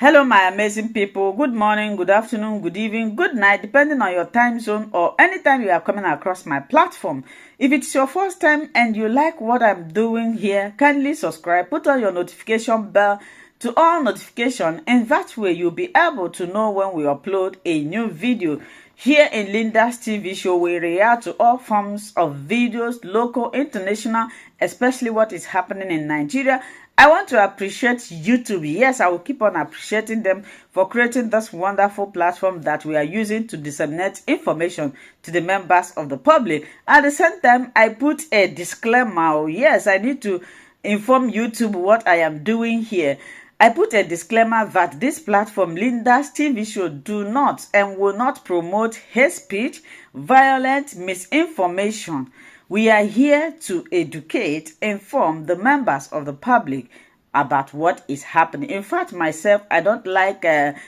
Hello, my amazing people. Good morning, good afternoon, good evening, good night, depending on your time zone or anytime you are coming across my platform. If it's your first time and you like what I'm doing here, kindly subscribe, put on your notification bell to all notification, and that way you'll be able to know when we upload a new video. Here in Linda's TV show, we react to all forms of videos, local, international, especially what is happening in Nigeria. I want to appreciate YouTube. Yes, I will keep on appreciating them for creating this wonderful platform that we are using to disseminate information to the members of the public. At the same time, I put a disclaimer. Yes, I need to inform YouTube what I am doing here. I put a disclaimer that this platform, Linda's TV show, do not and will not promote hate speech, violence, misinformation. We are here to educate, inform the members of the public about what is happening. In fact, myself, I don't like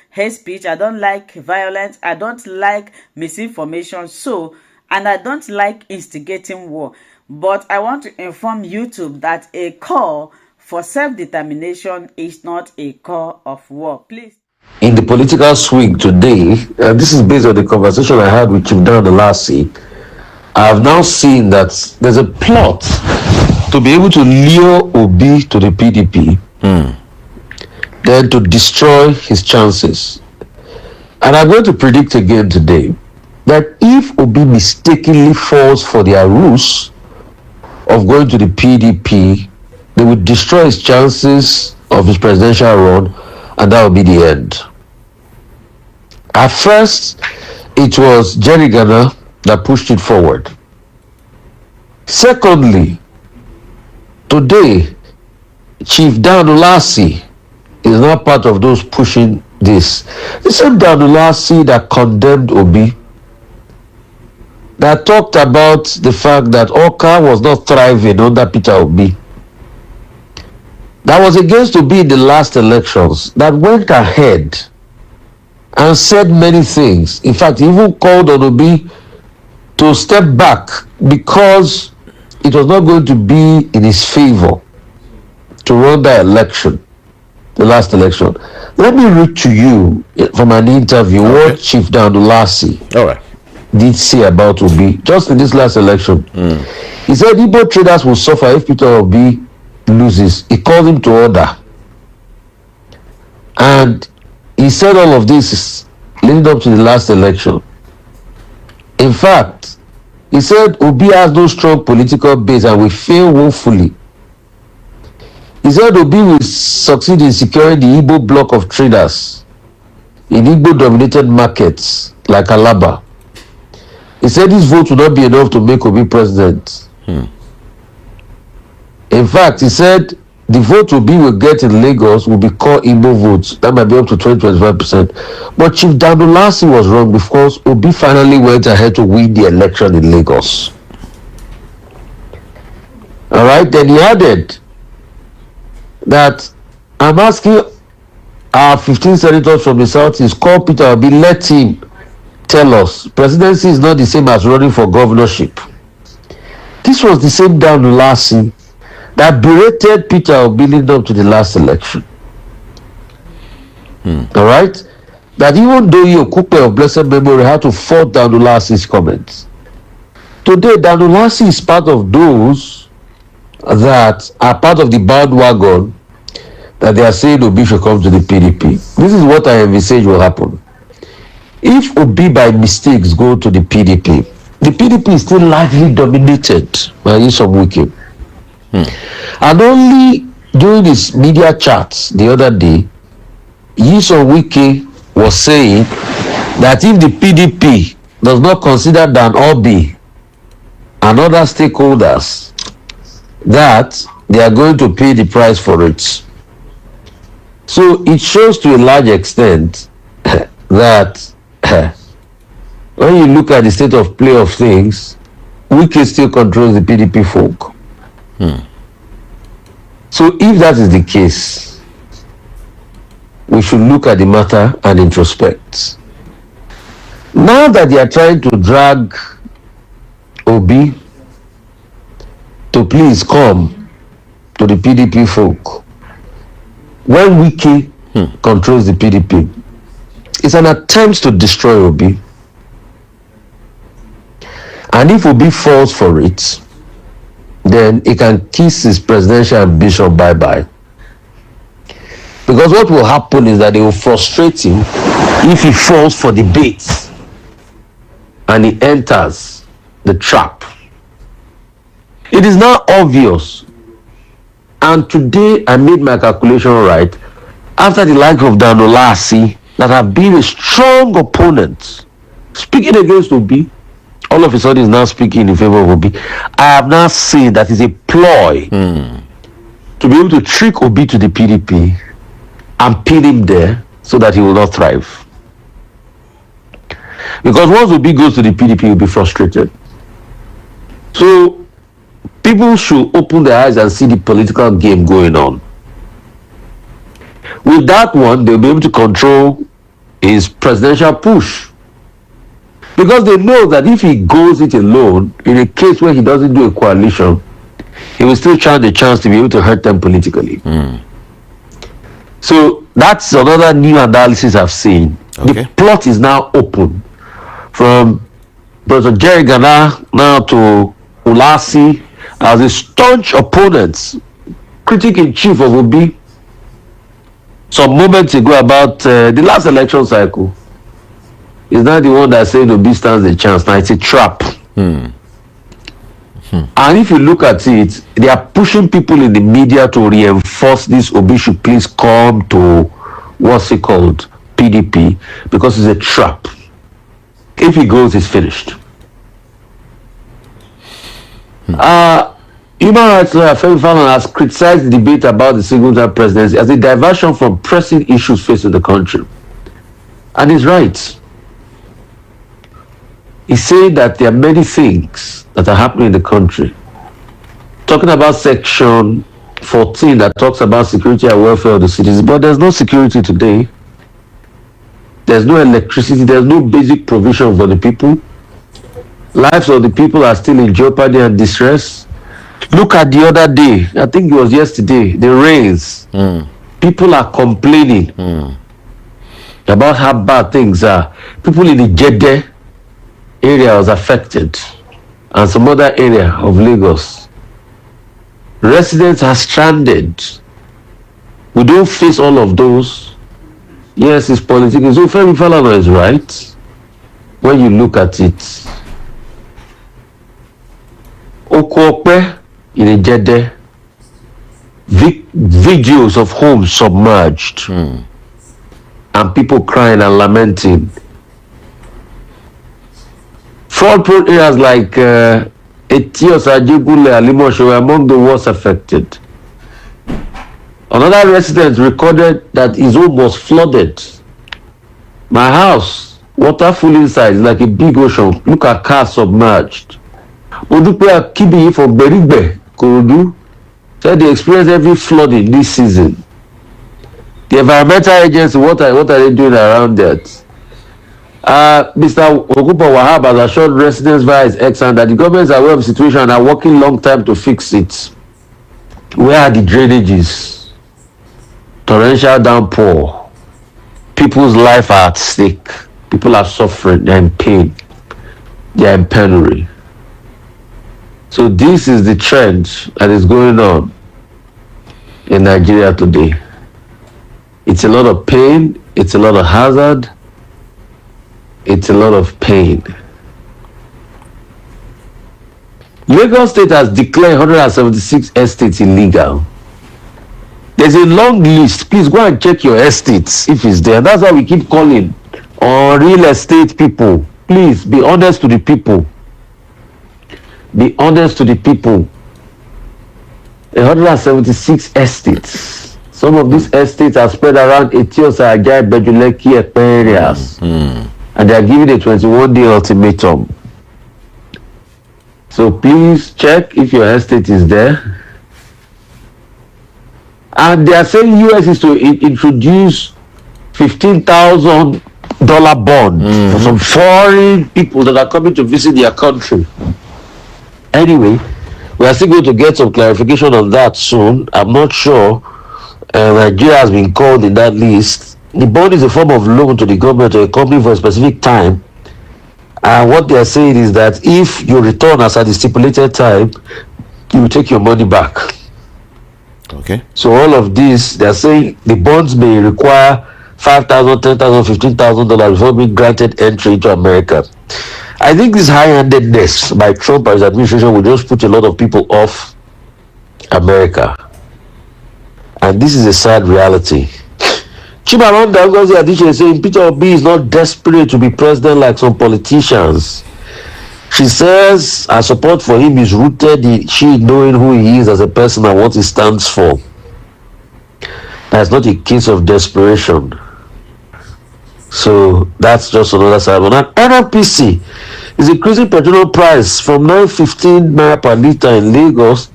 hate speech, I don't like violence, I don't like misinformation, and I don't like instigating war. But I want to inform YouTube that a call for self-determination is not a call of war. Please. In the political swing today, this is based on the conversation I had with Chief Dan Lassie. I have now seen that there's a plot to be able to lure Obi to the PDP, then to destroy his chances. And I'm going to predict again today that if Obi mistakenly falls for their ruse of going to the PDP, they would destroy his chances of his presidential run, and that will be the end. At first, it was Jerry Garner that pushed it forward. Secondly, today, Chief Dan Lassie is not part of those pushing this. The same Dan Lassie that condemned Obi, that talked about the fact that Oka was not thriving under Peter Obi, that was against Obi in the last elections, that went ahead and said many things. In fact, he even called on Obi to step back because it was not going to be in his favor to run that election, the last election. Let me read to you from an interview what Chief Dan Lassie did say about Obi just in this last election. He said Igbo traders will suffer if Peter Obi loses. He called him to order. And he said all of this leading up to the last election. In fact, he said Obi has no strong political base and will fail woefully. He said Obi will succeed in securing the Igbo block of traders in Igbo-dominated markets like Alaba. He said this vote will not be enough to make Obi president. In fact, he said the vote Obi will get in Lagos will be called Igbo votes. That might be up to 20-25%. But Chief Dan Lassie was wrong because Obi finally went ahead to win the election in Lagos. All right, then he added that I'm asking our 15 senators from the Southeast, call Peter Obi, let him tell us. Presidency is not the same as running for governorship. This was the same Dan Lassie that berated Peter Obi leading up to the last election. All right? That even though Yokupe of blessed memory had to fault Dan Lassie's comments, today Dan Lassie is part of those that are part of the bandwagon that they are saying Obi should come to the PDP. This is what I envisage will happen. If Obi by mistakes go to the PDP is still largely dominated by Nyesom Wike. And only during this media chats the other day, Nyesom Wike was saying that if the PDP does not consider Dan Obi and other stakeholders, that they are going to pay the price for it. So it shows to a large extent that when you look at the state of play of things, Wike still controls the PDP folk. So if that is the case, we should look at the matter and introspect. Now that they are trying to drag Obi to please come to the PDP folk, when Wike controls the PDP. It's an attempt to destroy Obi. And if Obi falls for it, then he can kiss his presidential ambition bye-bye. Because what will happen is that they will frustrate him if he falls for the bait and he enters the trap. It is now obvious, and today I made my calculation right, after the like of Danolasi, that have been a strong opponent, speaking against Obi, all of a sudden is now speaking in favor of Obi. I have now seen that is a ploy to be able to trick Obi to the PDP and pin him there so that he will not thrive. Because once Obi goes to the PDP, he'll be frustrated. So people should open their eyes and see the political game going on. With that one, they'll be able to control his presidential push. Because they know that if he goes it alone, in a case where he doesn't do a coalition, he will still stand a chance to be able to hurt them politically. So that's another new analysis I've seen. Okay. The plot is now open. From Professor Jerry Ghana now to Ulasi as a staunch opponent, critic in chief of Obi, some moments ago about the last election cycle. Is not the one that said Obi stands a chance. Now it's a trap. And if you look at it, they are pushing people in the media to reinforce this Obi should please come to what's it called? PDP, because it's a trap. If he goes, it's finished. Human rights lawyer Fèàrl has criticized the debate about the single-term presidency as a diversion from pressing issues facing the country. And he's right. He said that there are many things that are happening in the country. Talking about section 14 that talks about security and welfare of the citizens, but there's no security today. There's no electricity, there's no basic provision for the people. Lives of the people are still in jeopardy and distress. Look at the other day, I think it was yesterday, the rains. People are complaining about how bad things are. People in the Jeddah area was affected, and some other area of Lagos. Residents are stranded. We don't face all of those. Yes, it's political. So Fèàrl is right when you look at it. Okope in a Jeddah, videos of homes submerged and people crying and lamenting. Fraud-prone areas like Etios, Ajegule, Alimosho were among the worst affected. Another resident recorded that his home was flooded. My house, water full inside, is like a big ocean. Look at cars submerged. Odupe Akibi from Berigbe, Korodu, said they experienced heavy flooding this season. The environmental agency, what are they doing around that? Mr. Okupa Wahab has assured residents via his ex that the government is aware of the situation and are working long time to fix it. Where are the drainages? Torrential downpour. People's life are at stake. People are suffering. They're in pain. They're in penury. So this is the trend that is going on in Nigeria today. It's a lot of pain. It's a lot of hazard. It's a lot of pain. Lagos State has declared 176 estates illegal. There's a long list. Please go and check your estates if it's there. That's why we keep calling on real estate people. Please be honest to the people. Be honest to the people. 176 estates. Some of these estates are spread around Etiosa, Ajay, Bejuleki, Epe areas. And they are giving a 21-day ultimatum. So please check if your estate is there. And they are saying US is to introduce $15,000 bond for some foreign people that are coming to visit their country. Anyway, we are still going to get some clarification on that soon. I'm not sure Nigeria has been called in that list. The bond is a form of loan to the government or a company for a specific time. And what they are saying is that if you return as at the stipulated time, you will take your money back. Okay. So all of this, they are saying the bonds may require $5,000, $10,000, $15,000 before being granted entry into America. I think this high-handedness by Trump and his administration will just put a lot of people off America. And this is a sad reality. Chimamanda Ngozi Adichie is saying Peter Obi is not desperate to be president like some politicians. She says her support for him is rooted in she knowing who he is as a person and what he stands for. That's not a case of desperation. So that's just another side. But NNPC is increasing petroleum price from 9.15 naira per litre in Lagos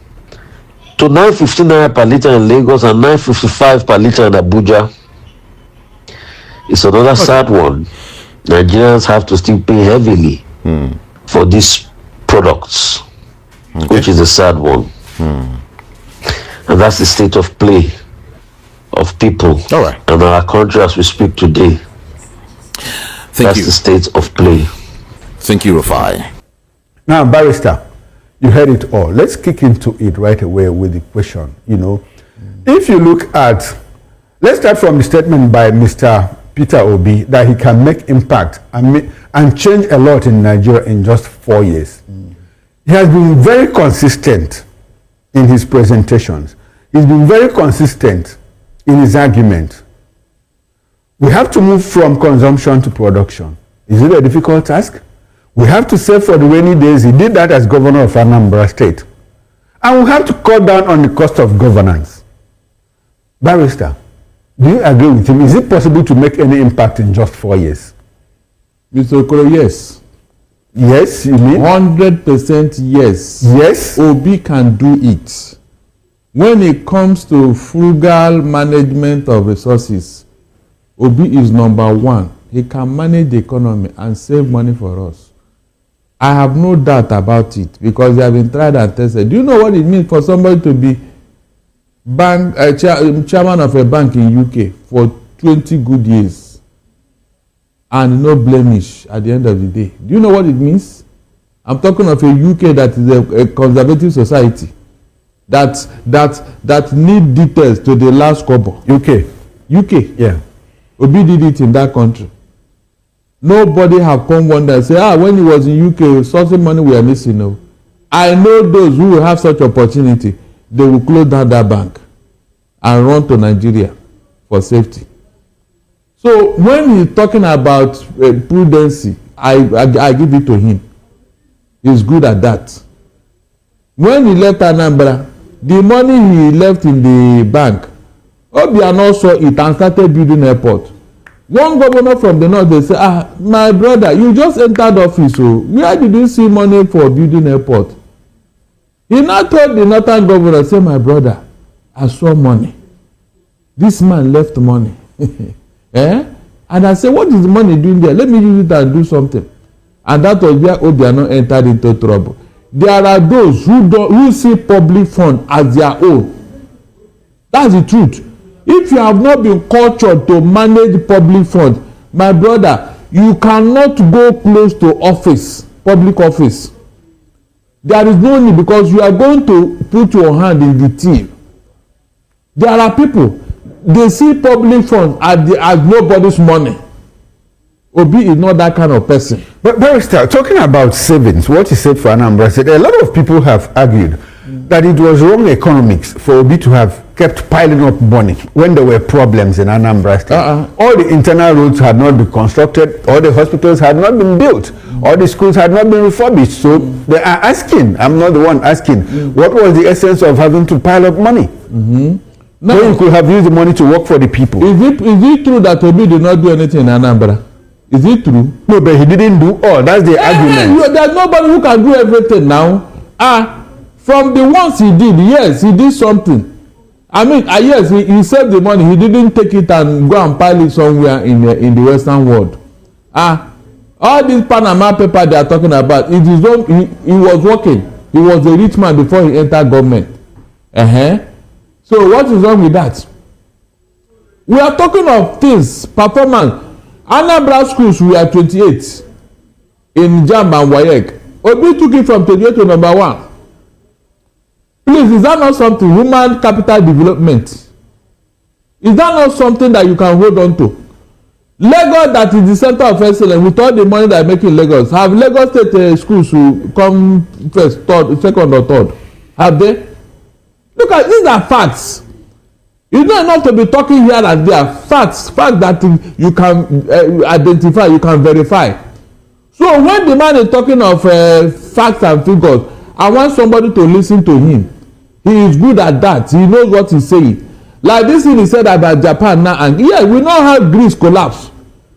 to 9.15 naira per litre in Lagos and 9.55 per litre in Abuja. It's another sad one. Nigerians have to still pay heavily for these products, which is a sad one. And that's the state of play of people and our country as we speak today. That's the state of play. Thank you, Rufai. Now, Barrister, you heard it all. Let's kick into it right away with the question. If you look at, let's start from the statement by Mr. Peter Obi that he can make impact and change a lot in Nigeria in just 4 years. He has been very consistent in his presentations. He's been very consistent in his argument. We have to move from consumption to production. Is it a difficult task? We have to save for the rainy days. He did that as governor of Anambra State. And we have to cut down on the cost of governance. Barrister, do you agree with him? Is it possible to make any impact in just 4 years? Mr. Okoro, yes. Yes, you mean? 100% yes. Yes? Obi can do it. When it comes to frugal management of resources, Obi is number one. He can manage the economy and save money for us. I have no doubt about it because they have been tried and tested. Do you know what it means for somebody to be chairman of a bank in UK for 20 good years and no blemish at the end of the day? Do you know what it means? I'm talking of a UK that is a conservative society that need details to the last kobo. UK. Yeah. Obi did it in that country. Nobody have come one day and say, when he was in UK, sourcing money we are missing. No. I know those who will have such opportunity, they will close down that bank and run to Nigeria for safety. So when he's talking about prudency, I give it to him. He's good at that. When he left Anambra, the money he left in the bank, Obiano saw it and started building airport. One governor from the north, they say, my brother, you just entered office, so where did you see money for building airport? He now told the northern governor, say, my brother, I saw money. This man left money. And I said, what is the money doing there? Let me use it and do something. And that was where Obiano entered into trouble. There are those who see public fund as their own. That's the truth. If you have not been cultured to manage public fund, my brother, you cannot go close to office, public office. There is no need because you are going to put your hand in the till. There are people, they see public fund as nobody's money. Obi is not that kind of person. But Barrister, talking about savings, what you said for Anambra State, a lot of people have argued that it was wrong economics for Obi to have kept piling up money when there were problems in Anambra State. All the internal roads had not been constructed, all the hospitals had not been built, all the schools had not been refurbished. So they are asking, I'm not the one asking, what was the essence of having to pile up money? No, when you could have used the money to work for the people. Is it true that Obi did not do anything in Anambra? Is it true? No, but he didn't do all. That's the argument. There's nobody who can do everything now. From the ones he did, yes, he did something. I mean, yes, he saved the money. He didn't take it and go and pile it somewhere in the Western world. All this Panama paper they are talking about, it is he was working. He was a rich man before he entered government. So what is wrong with that? We are talking of things, performance. Anambra schools, we are 28 in JAMB and WAEC. Obi took it from 28 to number 1. Please, is that not something? Human capital development. Is that not something that you can hold on to? Lagos, that is the center of excellence, with all the money that are making Lagos, have Lagos state schools who come first, third, second or third? Have they? Look at, these are facts. It's not enough to be talking here and there. Facts that you can identify, you can verify. So when the man is talking of facts and figures, I want somebody to listen to him. He is good at that. He knows what he's saying. Like this thing he said about Japan now, and yeah, we know how Greece collapsed.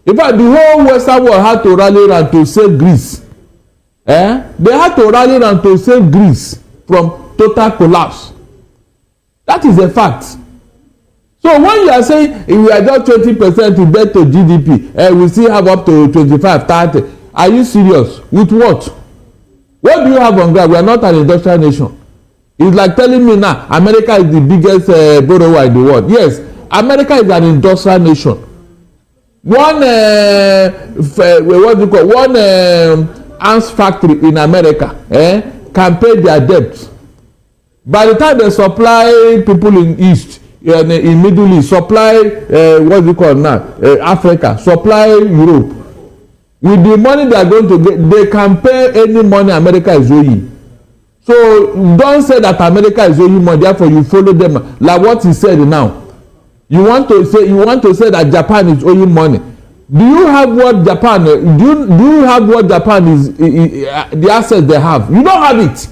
In fact, the whole Western world had to rally around to save Greece. They had to rally around to save Greece from total collapse. That is a fact. So when you are saying if we are just 20% in debt to GDP, we still have up to 25, 30, are you serious? With what? What do you have on ground? We are not an industrial nation. It's like telling me now America is the biggest borrower in the world. Yes, America is an industrial nation. One ants factory in America can pay their debt. By the time they supply people in East, in Middle East, supply Africa, supply Europe, with the money they are going to get, they can pay any money America is owing. So don't say that America is owing money, therefore you follow them. Like what he said now. You want to say that Japan is owing money. Do you have what Japan? Do you have what Japan is? The assets they have. You don't have it.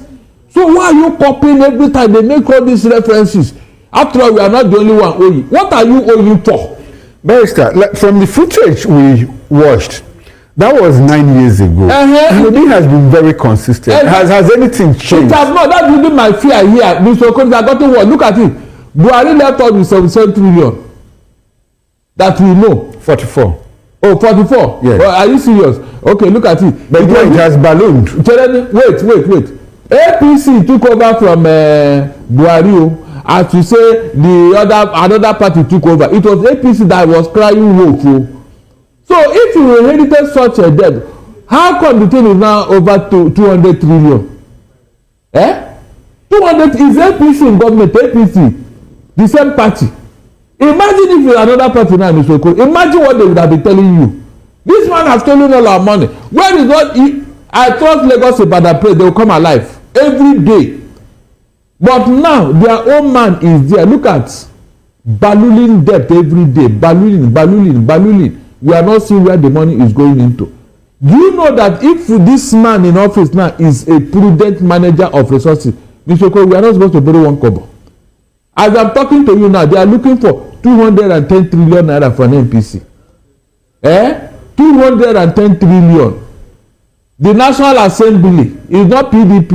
So why are you copying every time they make all these references? After all, we are not the only one owing. What are you owing for? Barrister, from the footage we watched, that was 9 years ago. It has been very consistent. Has anything changed? It has not. That's really my fear here. Mr. Okonkwo, I got to what? Look at it. Buhari left us with 77 trillion. That we know. 44. Oh, 44? Yes. Well, are you serious? Okay, look at it. But it has ballooned. Wait. APC took over from Buhari. As to say another party took over. It was APC that was crying wolf. So if you inherited such a debt, how come the thing is now over to 200 trillion? 200 is APC in government, APC, the same party. Imagine if it's another party now in Isoko. Imagine what they would have been telling you. This man has stolen all our money. Where is what? I thought Lagos Ibadan place, they will come alive every day. But now their own man is there. Look at ballooning debt every day. Ballooning. We are not seeing where the money is going into. Do you know that if this man in office now is a prudent manager of resources, Mr. Okonkwo, we are not supposed to borrow 1 kobo. As I'm talking to you now, they are looking for 210 trillion naira for an NPC. 210 trillion. The National Assembly is not PDP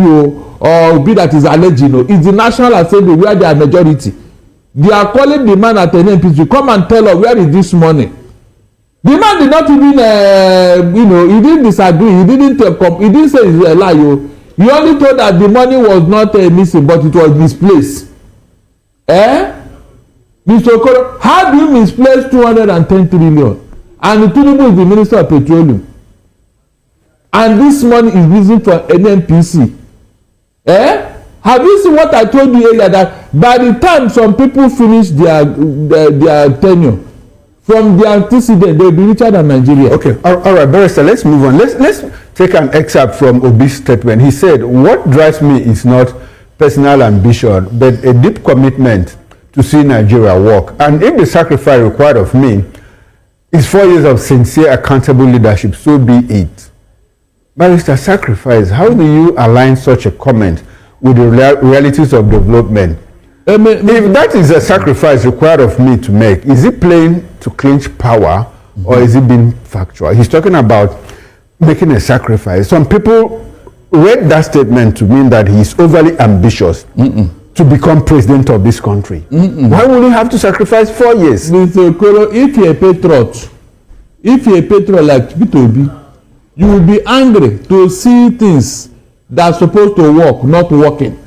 or be that is alleged. It's the National Assembly where they are majority. They are calling the man at an NPC. Come and tell us where is this money. The man did not even, he didn't disagree. He didn't say it's a lie. He only told that the money was not missing, but it was misplaced. Mr. Okoro, how do you misplace 210 trillion? And Tinubu is the Minister of Petroleum. And this money is used for NNPC. Have you seen what I told you earlier, that by the time some people finish their tenure, from the antecedent, they will be richer than Nigeria. Okay, all right, Barrister, let's move on. Let's take an excerpt from Obi's statement. He said, "What drives me is not personal ambition, but a deep commitment to see Nigeria work. And if the sacrifice required of me is 4 years of sincere, accountable leadership, so be it." Barrister, sacrifice, how do you align such a comment with the realities of development? If that is a sacrifice required of me to make, is it playing to clinch power, or is it being factual? He's talking about making a sacrifice. Some people read that statement to mean that he's overly ambitious to become president of this country. Why would he have to sacrifice 4 years? Mr. Okoro, if you're a patriot like P2B, you will be angry to see things that are supposed to work not working.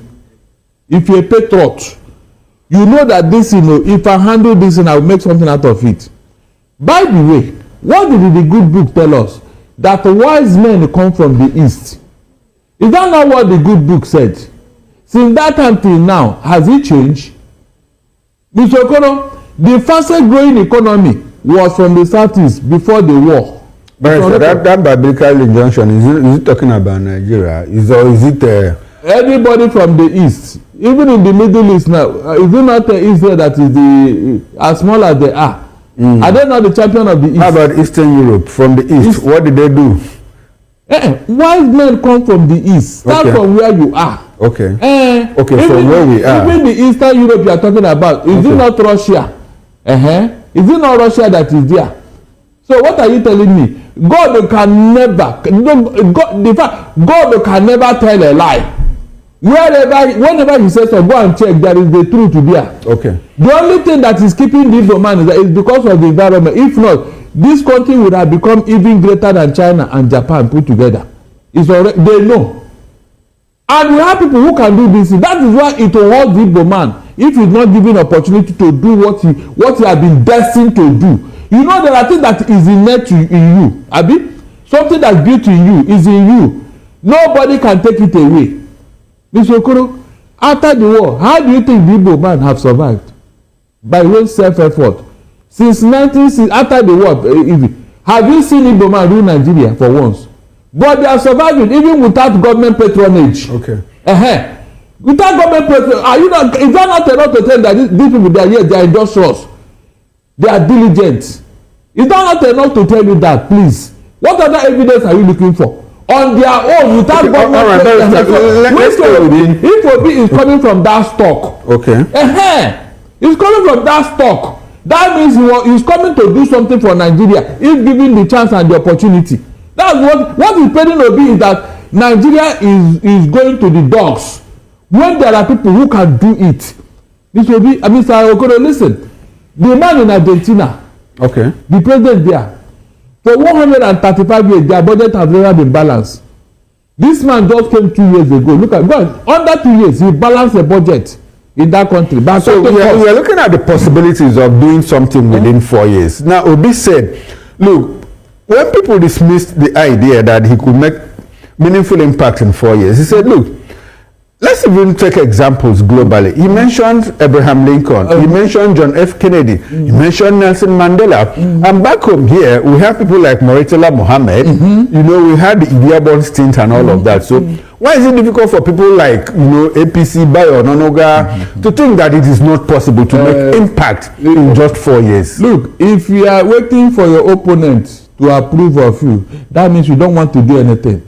If you're a patriot, you know that this, if I handle this and I will make something out of it. By the way, what did the good book tell us? That wise men come from the east. Is that not what the good book said? Since that time till now, has it changed? Mr. Okono, the fastest growing economy was from the southeast before the war. But that biblical injunction, is it talking about Nigeria? Is it anybody from the east, even in the Middle East now, is it not Israel that is as small as they are? Are they not the champion of the east? How about Eastern Europe? From the east, what did they do? Wise men come from the east. Start from where you are. Okay. Okay, from where we are. Even the Eastern Europe you are talking about, is it not Russia? Is it not Russia that is there? So what are you telling me? God can never tell a lie. Whenever he says so, go and check, there is the truth there. Okay. The only thing that is keeping the Igbo man is because of the environment. If not, this country would have become even greater than China and Japan put together. It's already, they know. And we have people who can do this. That is why it will hold the Igbo man if he's not given opportunity to do what he has been destined to do. You know, there are things that is innate in you. Abi? Something that's built in you is in you. Nobody can take it away. Mr. Okoro, after the war, how do you think the Igbo man have survived? By own self-effort. Since 1960, after the war, have you seen Igbo man rule Nigeria for once? But they are surviving even without government patronage. Okay. Without government patronage, is that not enough to tell that these people they are here, they are industrious, they are diligent? Is that not enough to tell you that, please? What other evidence are you looking for? On their own, without government patronage. If Obi is coming from that stock. Okay. He's coming from that stock. That means he's coming to do something for Nigeria if given the chance and the opportunity. That's what is paying Obi is that Nigeria is going to the dogs when there are people who can do it. Mr. Okoro, listen. The man in Argentina, okay, the president there, for 135 years, their budget has never been balanced. This man just came 2 years ago. Look at God. Under 2 years, he balanced the budget in that country. But so we are looking at the possibilities of doing something within 4 years. Now, Obi said, look, when people dismissed the idea that he could make meaningful impact in 4 years, he said, look, let's even take examples globally. He mentioned Abraham Lincoln. He mentioned John F. Kennedy. He mentioned Nelson Mandela. And back home here, we have people like Murtala Mohammed. You know, we had the IGBO stint and all of that. So why is it difficult for people like, APC, Bayo, Nonoga, to think that it is not possible to make impact in just 4 years? Look, if you are waiting for your opponent to approve of you, that means you don't want to do anything.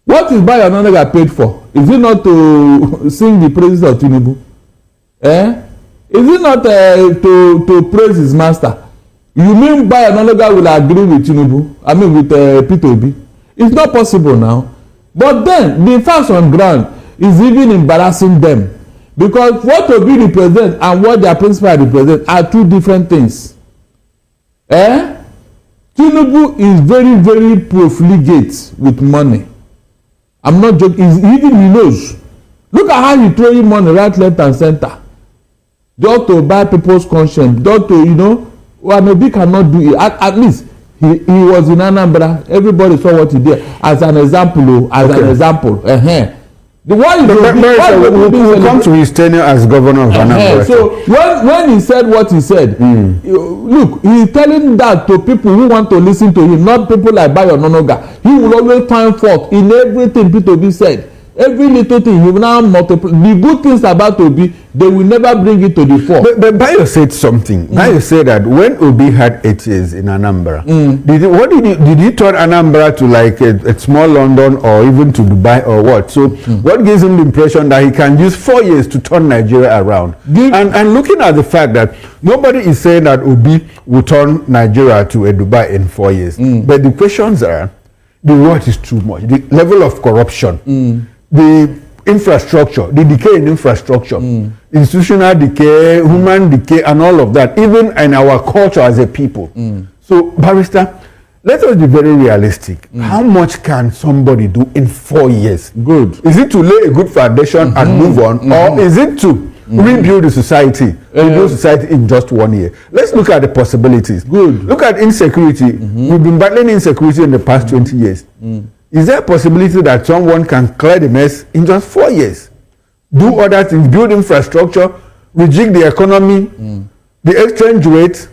What is Bayo Nonoga paid for? Is it not to sing the praises of Tinubu? Is it not to praise his master? You mean Bayo Nonoga will agree with Tinubu? I mean with Peter Obi? It's not possible now. But then the facts on ground is even embarrassing them, because what Obi represent and what their principal represent are two different things. Tinubu is very, very profligate with money. I'm not joking. Even he knows. Look at how he throwing money right, left, and center. Just to buy people's conscience. Just to, Obi cannot do it. At least he was in Anambra. Everybody saw what he did as an example. An example. We'll come to his tenure as governor of Anambra. So when he said what he said, look, he's telling that to people who want to listen to him, not people like Bayo Nonoga. He will always find fault in everything Peter Obi said. Every little thing, he will now multiply. The good things about Obi, they will never bring it to the fore. But Bayo said something. Bayo said that when Obi had 8 years in Anambra, did he turn Anambra to like a small London or even to Dubai or what? So what gives him the impression that he can use 4 years to turn Nigeria around? And looking at the fact that nobody is saying that Obi will turn Nigeria to a Dubai in 4 years. But the questions are, the world is too much. The level of corruption, the infrastructure, the decay in infrastructure, institutional decay, human decay, and all of that, even in our culture as a people. So, Barrister, let us be very realistic. How much can somebody do in 4 years? Good. Is it to lay a good foundation and move on, or is it to rebuild the society, rebuild society in just 1 year. Let's look at the possibilities. Good. Look at insecurity. We've been battling insecurity in the past 20 years. Is there a possibility that someone can clear the mess in just 4 years? Do other things, build infrastructure, rejig the economy, the exchange rate,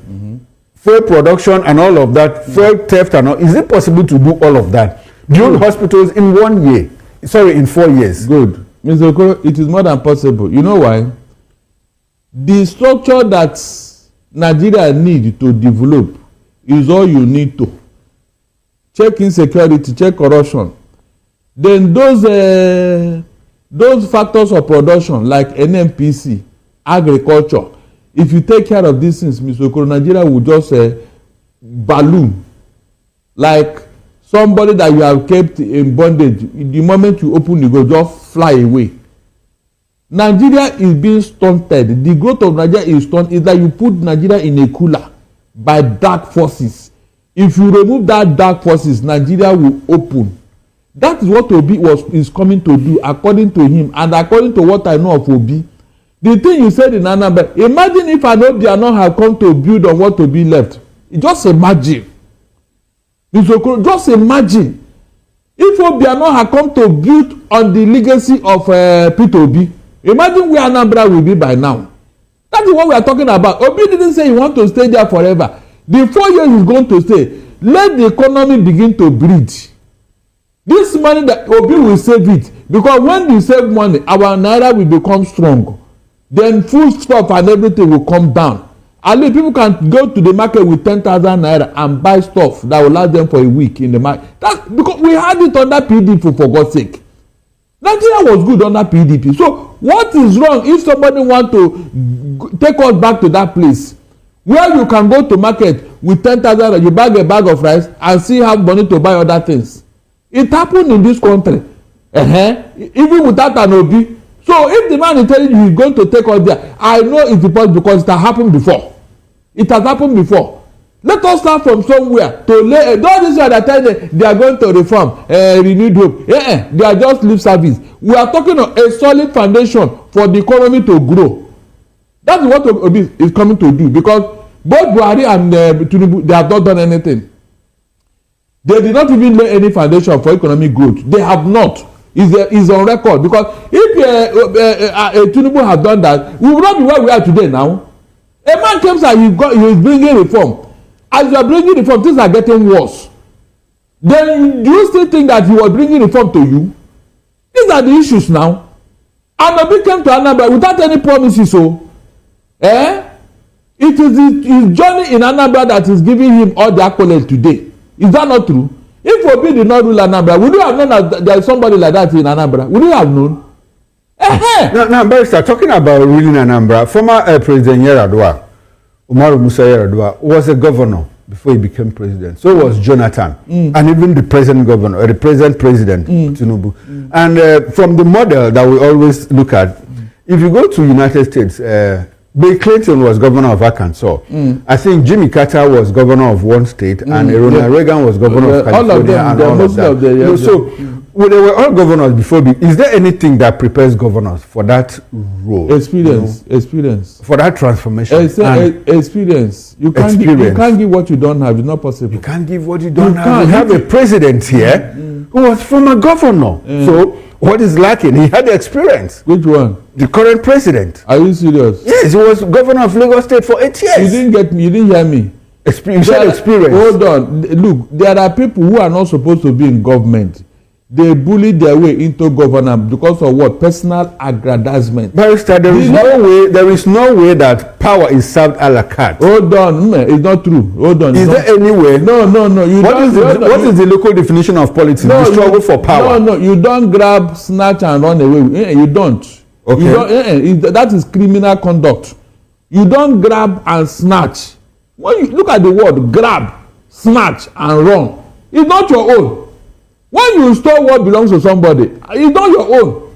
fuel production and all of that, fuel theft and all. Is it possible to do all of that? Build hospitals in 1 year. Sorry, in 4 years. Good. Mr. Okoro, it is more than possible. You know why? The structure that Nigeria need to develop is all you need to. Check insecurity, check corruption. Then those factors of production like NNPC, agriculture, if you take care of these things, Mr. Okoro, Nigeria will just balloon like somebody that you have kept in bondage. The moment you open the door, just fly away. Nigeria is being stunted. The growth of Nigeria is stunted. Is that you put Nigeria in a cooler by dark forces. If you remove that dark forces, Nigeria will open. That is what Obi is coming to do, according to him, and according to what I know of Obi. The thing you said in Anambra, imagine if an Obiano had come to build on what Obi left. Just imagine. Just imagine if Obiano had come to build on the legacy of Peter Obi. Imagine where Anambra will be by now. That is what we are talking about. Obi didn't say he wants to stay there forever. The 4 years he's going to stay. Let the economy begin to breathe. This money that Obi will save it, because when you save money, our naira will become strong. Then food stuff and everything will come down. At least people can go to the market with 10,000 naira and buy stuff that will last them for a week in the market. That's because we had it under PDP, for God's sake. Nigeria was good under PDP. So what is wrong if somebody want to take us back to that place where you can go to market with 10,000, you buy a bag of rice and still have money to buy other things? It happened in this country, even without an Obi. So if the man is telling you he's going to take us there, I know it's because it has happened before. It has happened before. Let us start from somewhere to lay. Don't this way that they are going to reform, renewed hope. They are just lip service. We are talking of a solid foundation for the economy to grow. That is what Obi is coming to do, because both Buhari and Tinubu, they have not done anything. They did not even lay any foundation for economic growth. They have not. Is on record, because if Tinubu had done that, we would not be where we are today now. A man comes and he is bringing reform. As you are bringing reform, things are getting worse. Then do you still think that he was bringing reform to you? These are the issues now. And Obi came to Anambra without any promises. So, it is his journey in Anambra that is giving him all the accolades today. Is that not true? If Obi did not rule Anambra, would you have known that there is somebody like that in Anambra? Would you have known? Now, Barrister, talking about ruling Anambra, former President Yar'Adua, Umaru Musa Yar'Adua, was a governor before he became president. So was Jonathan, and even the present governor, or the present president, Tinubu. And from the model that we always look at, if you go to United States, Bill Clinton was governor of Arkansas. I think Jimmy Carter was governor of one state, and Ronald Reagan was governor of California. All of them, and all of that. So they were all governors before. Is there anything that prepares governors for that role? Experience. For that transformation. Experience. You can't give what you don't have. It's not possible. You can't give what you don't have. We have a president here who was former governor. So what is lacking? He had the experience. Which one? The current president. Are you serious? Yes, he was governor of Lagos State for 8 years. You didn't get me. You didn't hear me. You said experience. Hold on. Look, there are people who are not supposed to be in government. They bully their way into governance because of what? Personal aggrandizement. Barrister, there is no way that power is served a la carte. Hold on, it's not true. Hold on. Is there any way? No. What is the local definition of politics? The struggle for power. No, you don't grab, snatch, and run away. You don't. Okay. You don't, that is criminal conduct. You don't grab and snatch. When you look at the word grab, snatch, and run, it's not your own. When you store what belongs to somebody, it's not your own.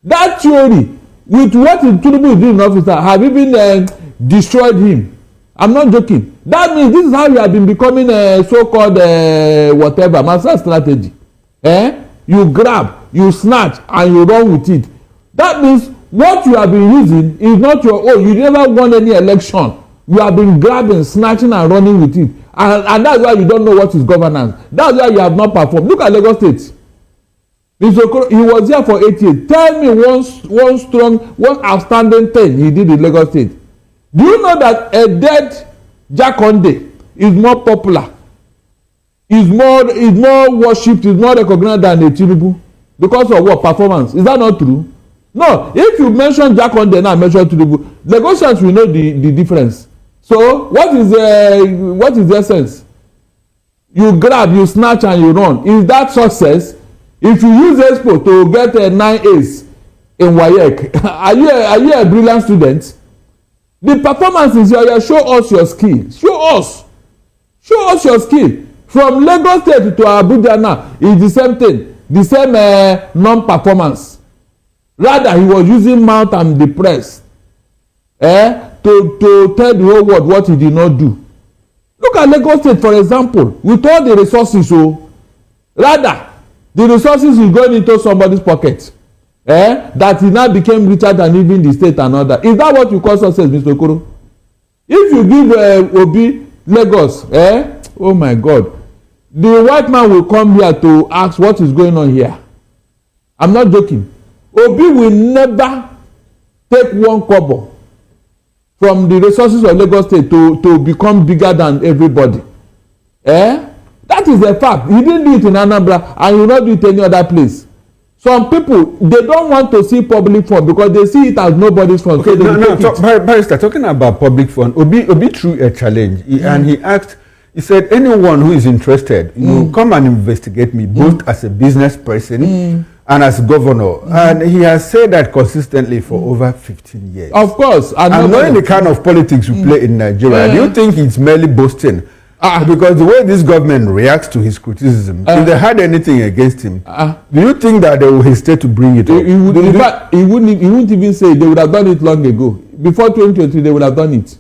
That theory, with what Tinubu is doing in office, have even destroyed him. I'm not joking. That means this is how you have been becoming a so-called whatever, master strategy. You grab, you snatch, and you run with it. That means what you have been using is not your own. You never won any election. You have been grabbing, snatching and running with it, and that's why you don't know what is governance. That's why you have not performed. Look at Lagos State. Mr. Okoro, he was here for 8 years. Tell me one outstanding thing he did in Lagos State. Do you know that a dead Jakonde is more popular, is more worshipped, is more recognized than a Tinubu because of what? Performance. Is that not true? No. If you mention Jakonde now, mention Tinubu, Lagosians will know the difference. So what is the essence? You grab, you snatch, and you run. Is that success? If you use Expo to get a 9 A's in WAEC, are you a brilliant student? The performance is here. Show us your skill. Show us your skill. From Lagos State to Abuja now is the same thing, the same non-performance. Rather, he was using mouth and the press to tell the whole world what he did not do. Look at Lagos State, for example, with all the resources. So, rather, the resources is going into somebody's pocket. That he now became richer than even the state and other. Is that what you call success, Mr. Okoro? If you give Obi Lagos, oh my God, the white man will come here to ask what is going on here. I'm not joking. Obi will never take one kobo from the resources of Lagos State to become bigger than everybody. That is a fact. He didn't do it in Anambra and he will not do it any other place. Some people, they don't want to see public fund because they see it as nobody's fund. Okay, so Barrister, talking about public fund, Obi threw a challenge and he asked, he said, anyone who is interested, come and investigate me, both as a business person and as governor. And he has said that consistently for over 15 years. Of course. And knowing the kind of politics we play in Nigeria, do you think it's merely boasting? Because the way this government reacts to his criticism, if they had anything against him, do you think that they will hesitate to bring it up? In fact, he wouldn't even say it. They would have done it long ago. Before 2023, they would have done it.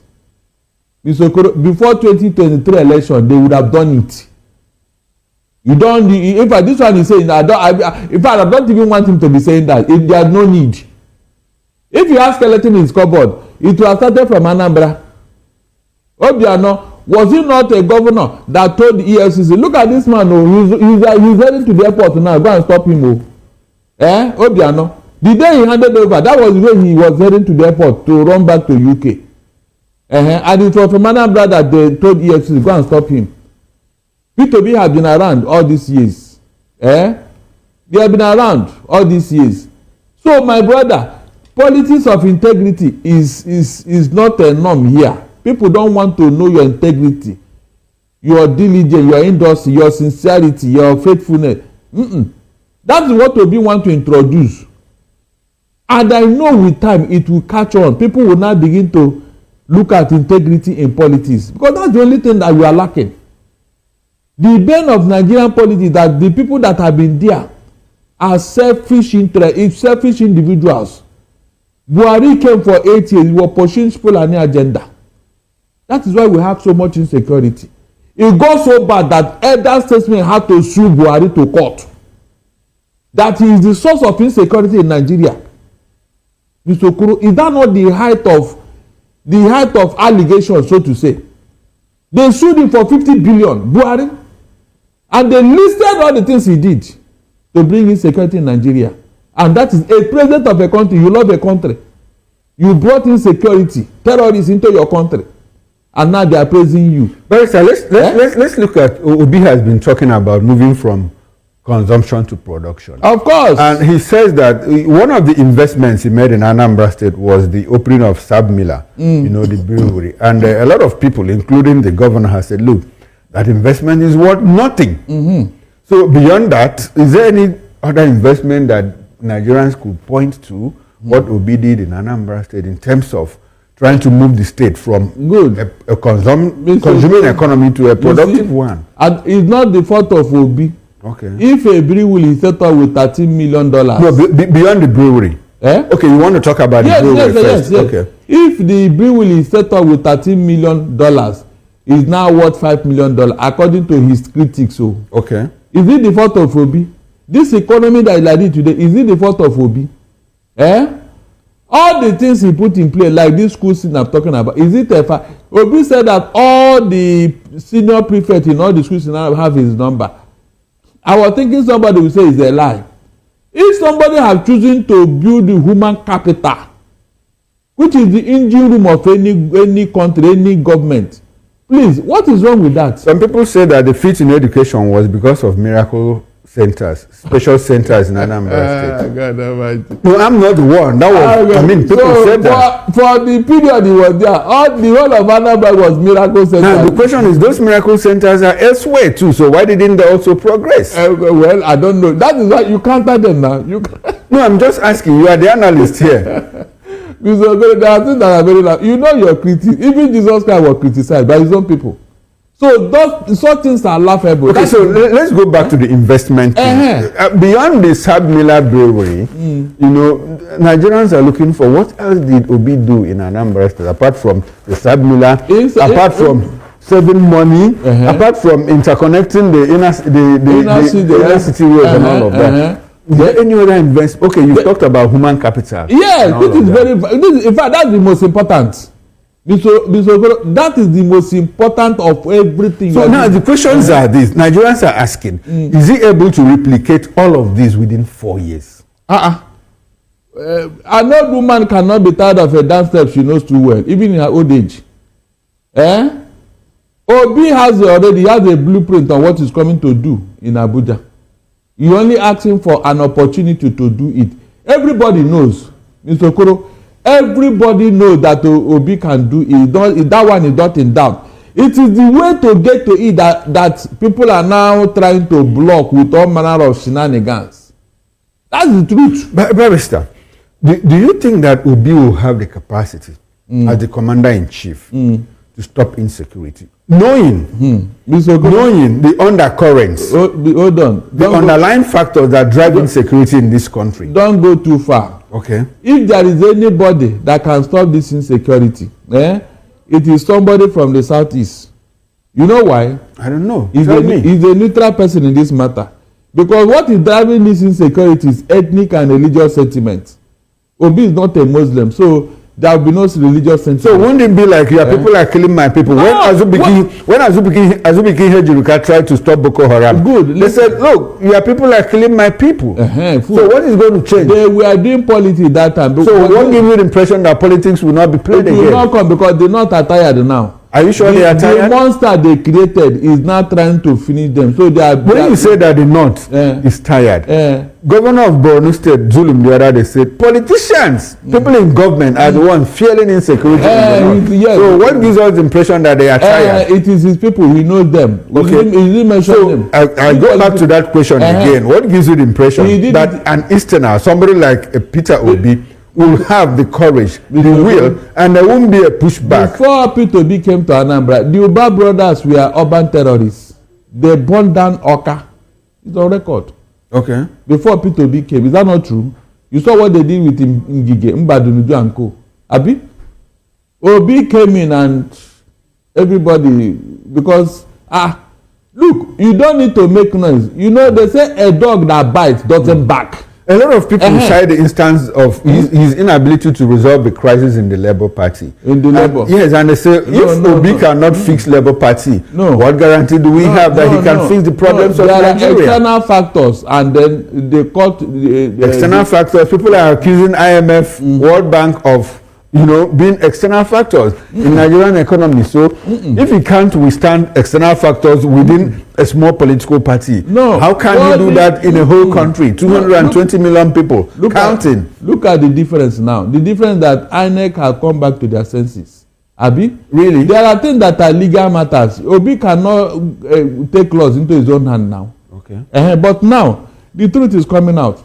Before 2023 election, they would have done it. You don't. In fact, this one is saying, in fact, I don't even want him to be saying that. There's no need. If you have skeleton in his cupboard, it will have started from Anambra. Obiano, was he not a governor that told the EFCC, look at this man, he's heading to the airport now, go and stop him. Obiano, the day he handed over, that was when he was heading to the airport to run back to UK. And it was from Anambra that they told EFCC, go and stop him. P2B have been around all these years. They have been around all these years. So my brother, politics of integrity is not a norm here. People don't want to know your integrity, your diligence, your industry, your sincerity, your faithfulness. That is what Obi want to introduce. And I know with time it will catch on. People will now begin to look at integrity in politics because that's the only thing that we are lacking. The bane of Nigerian politics is that the people that have been there are selfish individuals. Buhari came for 8 years. He was pushing Fulani agenda. That is why we have so much insecurity. It got so bad that elder statesmen had to sue Buhari to court. That he is the source of insecurity in Nigeria. Mr. Okoro, is that not the height of allegation, so to say? They sued him for 50 billion, Buhari, and they listed all the things he did to bring insecurity in Nigeria. And that is a president of a country. You love a country. You brought insecurity, terrorists into your country. And now they are praising you. But sir, let's look at Obi has been talking about moving from consumption to production. Of course. And he says that one of the investments he made in Anambra State was the opening of Sab Miller, the brewery. And a lot of people, including the governor, have said, look, that investment is worth nothing. So beyond that, is there any other investment that Nigerians could point to what Obi did in Anambra State in terms of trying to move the state from a consuming economy to a productive one? And it's not the fault of Obi. Okay. If a brewery is set up with $13 million. No, beyond the brewery. Okay, you want to talk about the brewery first? Yes. Okay. If the brewery is set up with $13 million, is now worth $5 million, according to his critics. So, okay. Is it the fault of Obi? This economy that is like it today, is it the fault of Obi? all the things he put in place, like this school scene I'm talking about, is it a fact? Obi said that all the senior prefects in all the schools now have his number. I was thinking somebody will say it's a lie. If somebody have chosen to build the human capital, which is the engine room of any country, any government, please, what is wrong with that? Some people say that the fit in education was because of miracle centers, special centers in Anambra State. God almighty. No, I'm not the one. That was, I mean, people said that. For the period he was there, the whole of Anambra was miracle centers. Now, the question is, those miracle centers are elsewhere too, so why didn't they also progress? Well, I don't know. That is why you counter them now. No, I'm just asking. You are the analyst here. There are things that are very loud. You know you're critical. Even Jesus Christ was criticized by his own people. So such things are laughable. Okay, so let's go back to the investment thing. Beyond the Sad Miller Brewery, you know, Nigerians are looking for what else did Obi do in Anambra State apart from the Sad Miller, apart from saving money, apart from interconnecting the inner city roads and all of that. Is there any other investment? Okay, you've talked about human capital. Yes, this is very. In fact, that's the most important. That is the most important of everything. So now the questions are these. Nigerians are asking, is he able to replicate all of this within 4 years? An old woman cannot be tired of a dance step she knows too well, even in her old age. Obi has a blueprint on what he's coming to do in Abuja. You only ask him for an opportunity to do it. Everybody knows, Mr. Okoro, everybody knows that Obi can do it. That one is not in doubt. It is the way to get to it that people are now trying to block with all manner of shenanigans. That's the truth. Barrister, do you think that Obi will have the capacity as the commander-in-chief to stop insecurity? Knowing the undercurrents, hold on, the underlying factors that drive insecurity in this country. Don't go too far. Okay. If there is anybody that can stop this insecurity, it is somebody from the southeast. You know why? I don't know. He's a neutral person in this matter. Because what is driving this insecurity is ethnic and religious sentiment. Obi is not a Muslim, so there will be no religious sentiment. So won't it be like your people are killing my people? When Azubike Hejiruka tried to stop Boko Haram, they said, look, your people are killing my people. So what is going to change? They were doing politics that time. So won't give you the impression that politics will not be played again? It will not come because they're not tired now. Are you sure they are tired? The monster they created is now trying to finish them. So they are. When you say that the North is tired, Governor of Borno State, Zulum, the other day said, politicians, people in government are the ones feeling insecurity. So what gives us the impression that they are tired? It is his people. We know them. Okay. He mentioned them. I go back to that question again. What gives you the impression that an Easterner, somebody like Peter Obi, will have the courage, the will, and there won't be a pushback? Before Peter Obi came to Anambra, the Uba brothers were urban terrorists. They burned down Oka. It's on record. Okay. Before Peter Obi came, is that not true? You saw what they did with Ngige, Mbadunuju and co. Abi? Obi came in and everybody, because look, you don't need to make noise. You know, they say a dog that bites doesn't bark. A lot of people cite the instance of his inability to resolve the crisis in the Labour Party. In the Labour? Yes, and they say if Obi cannot fix Labour Party, what guarantee do we have that he can fix the problems of Nigeria? There are external factors, and then they caught the external factors. People are accusing IMF, World Bank of being external factors in Nigerian economy. So if you can't withstand external factors within a small political party, how can you do that in a whole country? 220 million people counting. Look at the difference now. The difference that INEC have come back to their senses. Abi? Really? There are things that are legal matters. Obi cannot take laws into his own hand now. Okay. But now, the truth is coming out.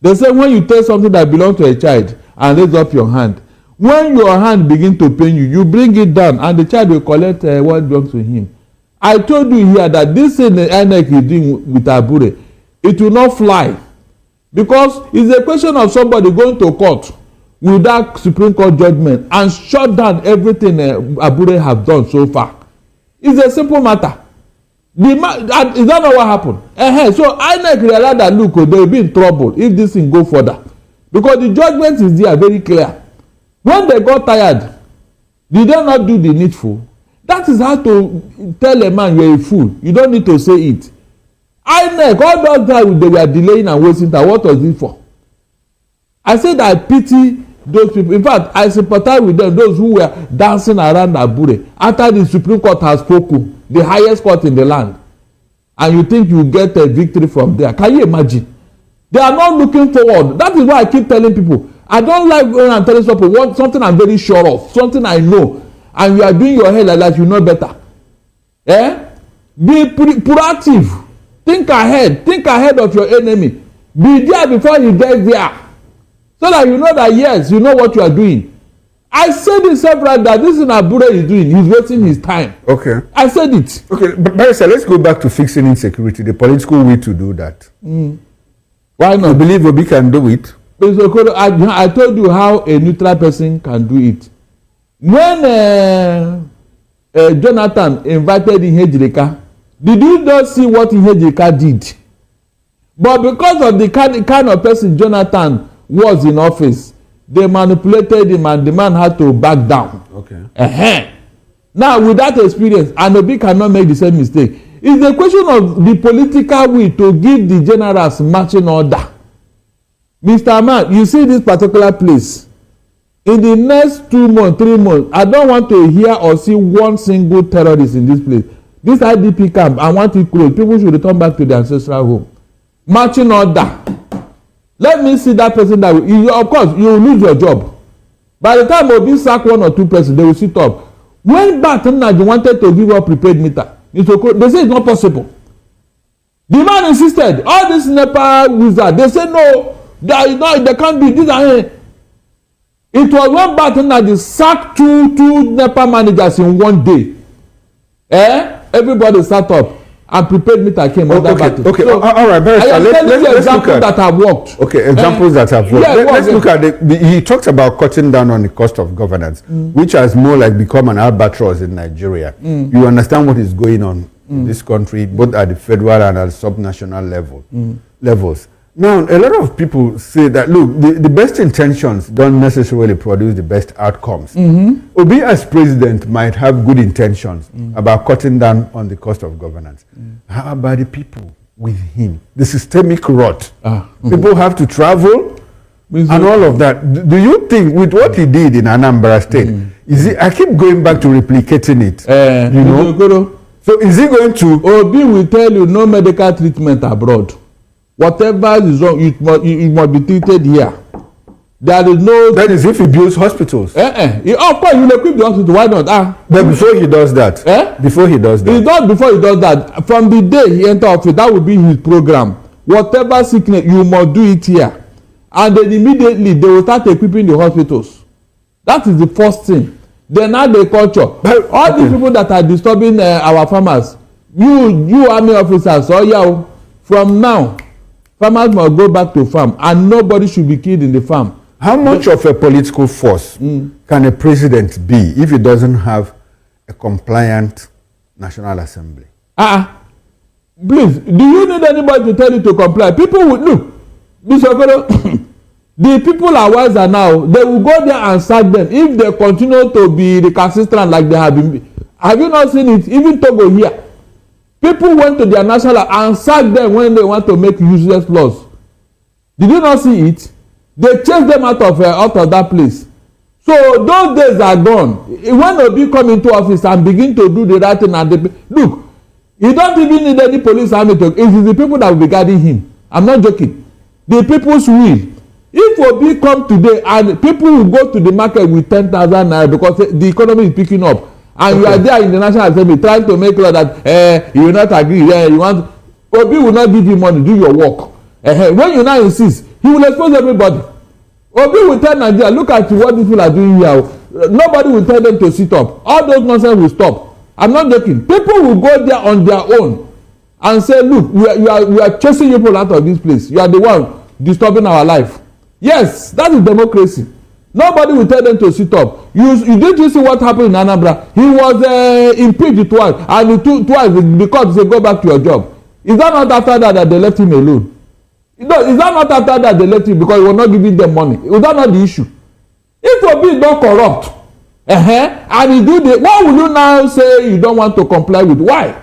They say when you take something that belongs to a child and raise up your hand, when your hand begin to pain you, you bring it down and the child will collect what belongs to him. I told you here that this thing the INEC is doing with Abure, it will not fly, because it's a question of somebody going to court with that Supreme Court judgment and shut down everything Abure have done so far. It's a simple matter. Is that not what happened? So INEC realized that look, they will be in trouble if this thing go further, because the judgment is there very clear. When they got tired, did they not do the needful? That is how to tell a man you're a fool. You don't need to say it. INEC, all those guys they were delaying and wasting time. What was it for? I said I pity those people. In fact, I sympathize with them, those who were dancing around Abure after the Supreme Court has spoken, the highest court in the land. And you think you get a victory from there. Can you imagine? They are not looking forward. That is why I keep telling people, I don't like when I'm telling people something I'm very sure of, something I know, and you are doing your head like that, you know better. Be proactive. Think ahead of your enemy. Be there before you get there, so that you know that yes, you know what you are doing. I said it several that this is Abure is doing. He's wasting his time. Okay. I said it. Okay, but Barrister, let's go back to fixing insecurity, the political way to do that. Why not? You believe Obi can do it? I told you how a neutral person can do it. When Jonathan invited Ihejirika, did you not see what Ihejirika did? But because of the kind of person Jonathan was in office, they manipulated him and the man had to back down. Okay. Now, with that experience, Obi cannot make the same mistake. It's a question of the political will to give the generals marching order. Mr. Man, you see this particular place. In the next 2 months, 3 months, I don't want to hear or see one single terrorist in this place. This IDP camp, I want it closed. People should return back to their ancestral home. Marching order. Let me see that person that will, of course, you will lose your job. By the time Obi sack 1 or 2 persons, they will sit up. When Baton wanted to give up prepaid meter, they say it's not possible. The man insisted. All this NEPA wizard, they say no, they can't be this and that. It was when Baton sacked two NEPA managers in one day. Everybody sat up and prepaid meter came under Baton. Okay, so, all right, Barrister, let's look at that have worked. Okay, examples that have worked. Yeah, let's look at he talked about cutting down on the cost of governance, which has more like become an albatross in Nigeria. You understand what is going on in this country, both at the federal and at the subnational levels. Now, a lot of people say that, look, the best intentions don't necessarily produce the best outcomes. Obi as president might have good intentions about cutting down on the cost of governance. How about the people with him? The systemic rot. People have to travel and all of that. Do you think with what he did in Anambra State, I keep going back to replicating it, you know? So is he going to... Obi will tell you no medical treatment abroad. Whatever is wrong, it must be treated here. There is no... That is if he builds hospitals. Of course, you will equip the hospital. Why not? But before he does that. Before he does that. It's not before he does that. From the day he enters office, that will be his program. Whatever sickness, you must do it here. And then immediately, they will start equipping the hospitals. That is the first thing. Then add the culture. All these people that are disturbing our farmers, you army officers, from now, farmers must go back to farm and nobody should be killed in the farm. How much of a political force can a president be if he doesn't have a compliant National Assembly? Please, do you need anybody to tell you to comply? People will look. The people are wiser now. They will go there and sack them if they continue to be recalcitrant like they have been. Have you not seen it? Even Togo here. People went to their national and sacked them when they want to make useless laws. Did you not see it? They chased them out of that place. So those days are gone. When Obi come into office and begin to do the right thing, and look, you don't even need any police army to. It is the people that will be guarding him. I'm not joking. The people's will. If Obi come today and people will go to the market with 10,000 naira because the economy is picking up, and you are there in the National Assembly trying to make law that you will not agree, you want, Obi will not give you money, do your work. When you now insist, he will expose everybody. Obi will tell Nigeria, look at what these people are doing here. Nobody will tell them to sit up. All those nonsense will stop. I'm not joking. People will go there on their own and say, look, we are chasing people out of this place. You are the one disturbing our life. Yes, that is democracy. Nobody will tell them to sit up. Did you see what happened in Anambra? He was impeached twice, and twice the court said, go back to your job. Is that not after that they left him alone? No, is that not after that they left you because you were not giving them money? Was that not the issue? If Obi is not corrupt, and he do the, why will you now say you don't want to comply with? Why?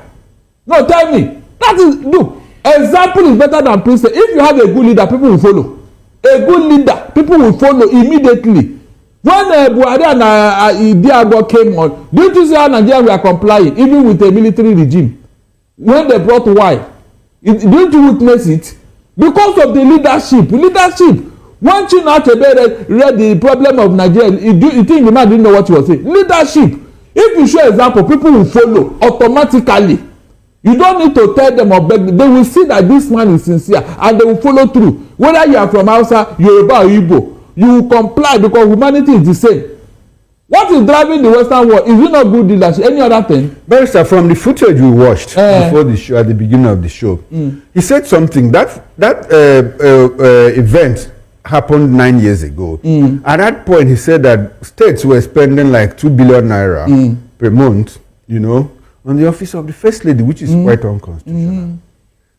No, tell me. That is, look, example is better than president. If you have a good leader, people will follow. A good leader, people will follow immediately. When Buhari and IGBO came on, didn't you see how Nigeria were complying, even with a military regime? When they brought why? Didn't you witness it? Because of the leadership. When Chinua Achebe read the problem of Nigeria, you think the man didn't know what he was saying? Leadership. If you show example, people will follow automatically. You don't need to tell them or beg them. They will see that this man is sincere and they will follow through. Whether you are from Hausa, Yoruba or Igbo, you will comply because humanity is the same. What is driving the Western world? Is it not good leadership? Any other thing? Barrister, from the footage we watched before the show, at the beginning of the show, he said something. That event happened 9 years ago. At that point, he said that states were spending like 2 billion naira per month, on the office of the First Lady, which is quite unconstitutional.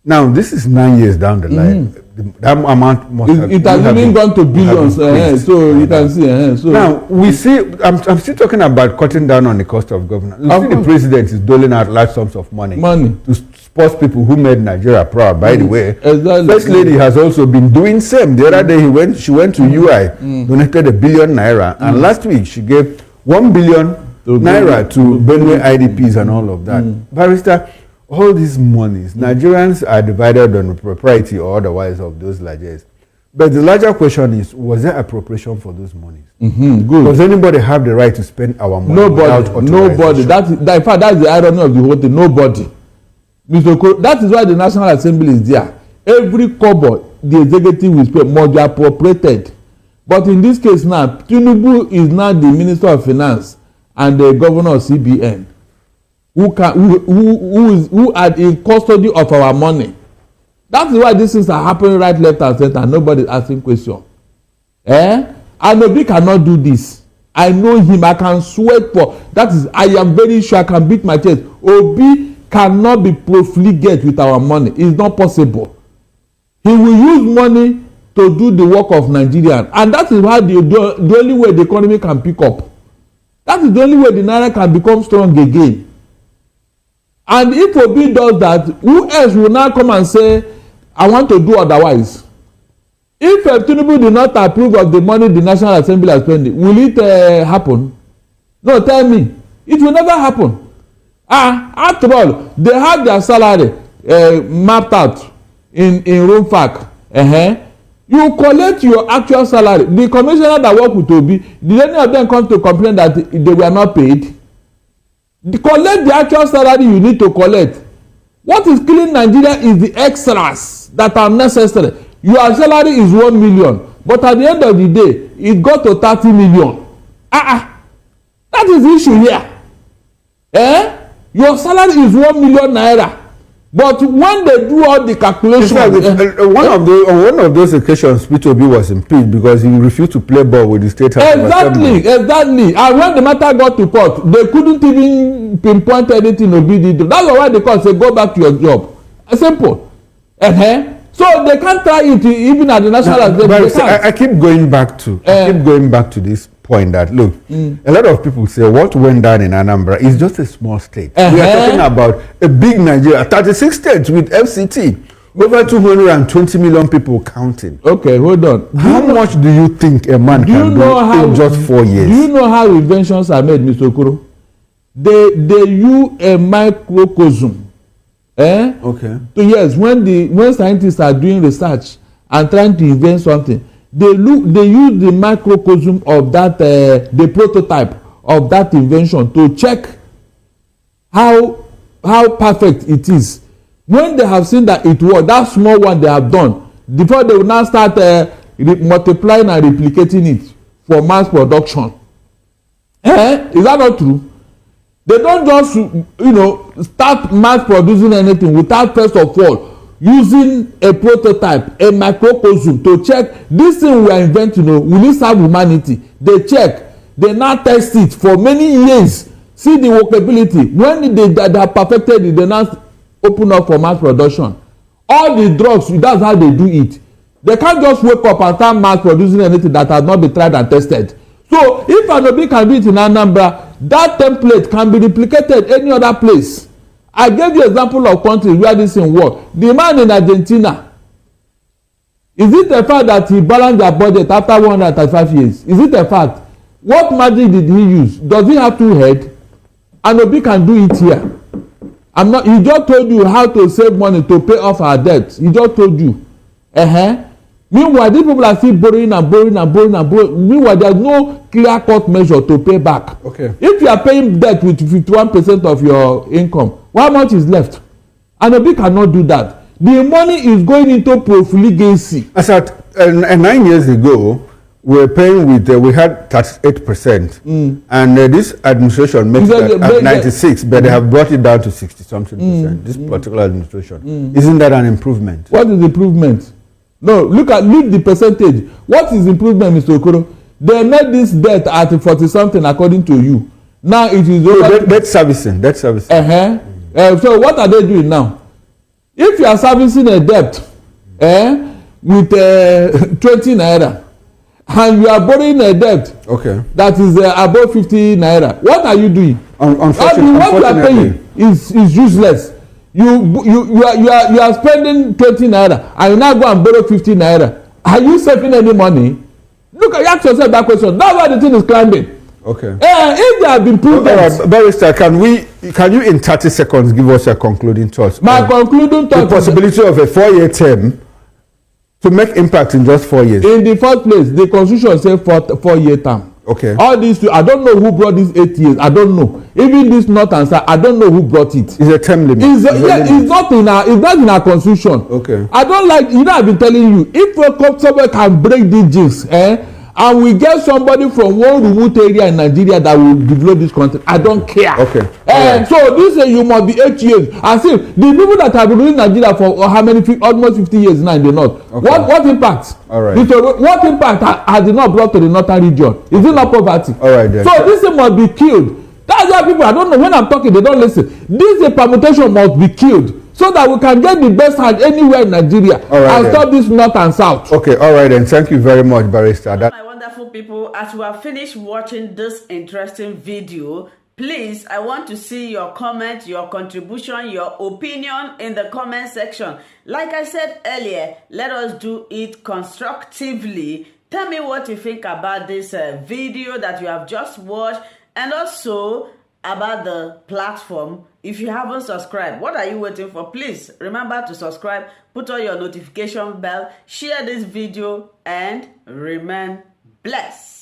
Now, this is 9 years down the line. That amount must have... It has even gone to billions, so you can see. So now, we see... I'm still talking about cutting down on the cost of governance. You see the president is doling out large sums of money to support people who made Nigeria proud. By the way, exactly. First Lady has also been doing same. The other day, she went to UI, donated 1 billion naira, and last week she gave 1 billion naira to Benue IDPs and all of that. Barrister, all these monies, Nigerians are divided on propriety or otherwise of those largesse. But the larger question is, was there appropriation for those monies? Good. Does anybody have the right to spend our money? Nobody. In fact, that's the irony of the whole thing. Nobody. That is why the National Assembly is there. Every kobo the executive will spend must be appropriated. But in this case now, Tinubu is now the Minister of Finance and the Governor of CBN. Who are in custody of our money. That is why these things are happening right, left, and center, and nobody is asking question. And Obi cannot do this. I know him. I can sweat for that. Is I am very sure I can beat my chest. Obi cannot be profligate with our money. It's not possible. He will use money to do the work of Nigerians, and that is how the only way the economy can pick up. That is the only way the naira can become strong again. And if Obi does that, who else will now come and say, I want to do otherwise? If Tinubu did not approve of the money the National Assembly is spending, will it happen? No, tell me. It will never happen. After all, they have their salary mapped out in Rufai. You collect your actual salary. The commissioner that work with Obi, did any of them come to complain that they were not paid? Collect the actual salary you need to collect. What is killing Nigeria is the extras that are necessary. Your salary is 1 million, but at the end of the day, it got to 30 million. That is the issue here. Your salary is 1 million naira, but when they do all the calculations, one of those occasions, Peter Obi was impeached because he refused to play ball with the state house. Exactly. And when the matter got to court, they couldn't even pinpoint anything Obi did. That's why the court said, go back to your job. Simple. So they can't try it even at the National Assembly. I keep going back to this point that look, a lot of people say what went down in Anambra is just a small state. We are talking about a big Nigeria, 36 states with FCT, over 220 million people counting. Okay, hold on. How much do you think a man can do in just 4 years? Do you know how inventions are made, Mr. Okoro? They use a microcosm. Okay. So yes, when scientists are doing research and trying to invent something, they use the microcosm of that the prototype of that invention to check how perfect it is. When they have seen that it works, that small one they have done, before they will now start multiplying and replicating it for mass production. Is that not true? They don't just start mass producing anything without first of all using a prototype, a microcosm to check this thing we are inventing, will it serve humanity? They check, they now test it for many years, see the workability. When they have perfected it, they now open up for mass production. All the drugs, that's how they do it. They can't just wake up and start mass producing anything that has not been tried and tested. So if an Obi can do it in Anambra, that template can be replicated any other place. I gave you example of countries where this thing work. The man in Argentina, is it a fact that he balanced their budget after 135 years? Is it a fact? What magic did he use? Does he have two heads? And Obi can do it here. He just told you how to save money to pay off our debts. He just told you. Meanwhile, these people are still borrowing and borrowing and borrowing and borrowing. Meanwhile, there's no clear-cut measure to pay back. Okay. If you are paying debt with 51% of your income, how much is left? And Obi cannot do that. The money is going into profligacy. As at 9 years ago, we were paying with, we had 38%. And this administration makes that at 96, but they have brought it down to 60-something percent. This particular administration. Isn't that an improvement? What is improvement? No, leave the percentage. What is improvement, Mr. Okoro? They made this debt at 40-something according to you. Now it is over. Debt servicing. So what are they doing now? If you are servicing a debt with 20 naira and you are borrowing a debt that is above 50 naira, what are you doing? What you are paying is useless. You are spending 20 naira and you now go and borrow 50 naira. Are you saving any money? Ask yourself that question. That's why the thing is climbing. Okay. If there have been prudence. Barrister, can you in 30 seconds give us a concluding thought? My concluding thought. The possibility of a 4-year term to make impact in just 4 years. In the first place, the constitution says 4-year term. Okay. All these two, I don't know who brought these 8 years. I don't know. Even this north and south, I don't know who brought it. It's a term limit. It's not in our constitution. Okay. I don't like. I've been telling you, if somebody can break these jinx, and we get somebody from one remote area in Nigeria that will develop this country, I don't care. Okay. So this you must be 8 years. As if the people that have been in Nigeria for how many? Almost 50 years now in the north. Okay. What impact? All right. What impact has it not brought to the northern region? Is it not poverty? All right. Then. So this thing must be killed. That's why people, I don't know, when I'm talking, they don't listen. This permutation must be killed, so that we can get the best hand anywhere in Nigeria and stop this north and south. Okay, all right then. Thank you very much, Barrister. My wonderful people, as you have finished watching this interesting video, please, I want to see your comment, your contribution, your opinion in the comment section. Like I said earlier, let us do it constructively. Tell me what you think about this video that you have just watched, and also about the platform. If you haven't subscribed, what are you waiting for? Please remember to subscribe, put on your notification bell, share this video, and remain blessed.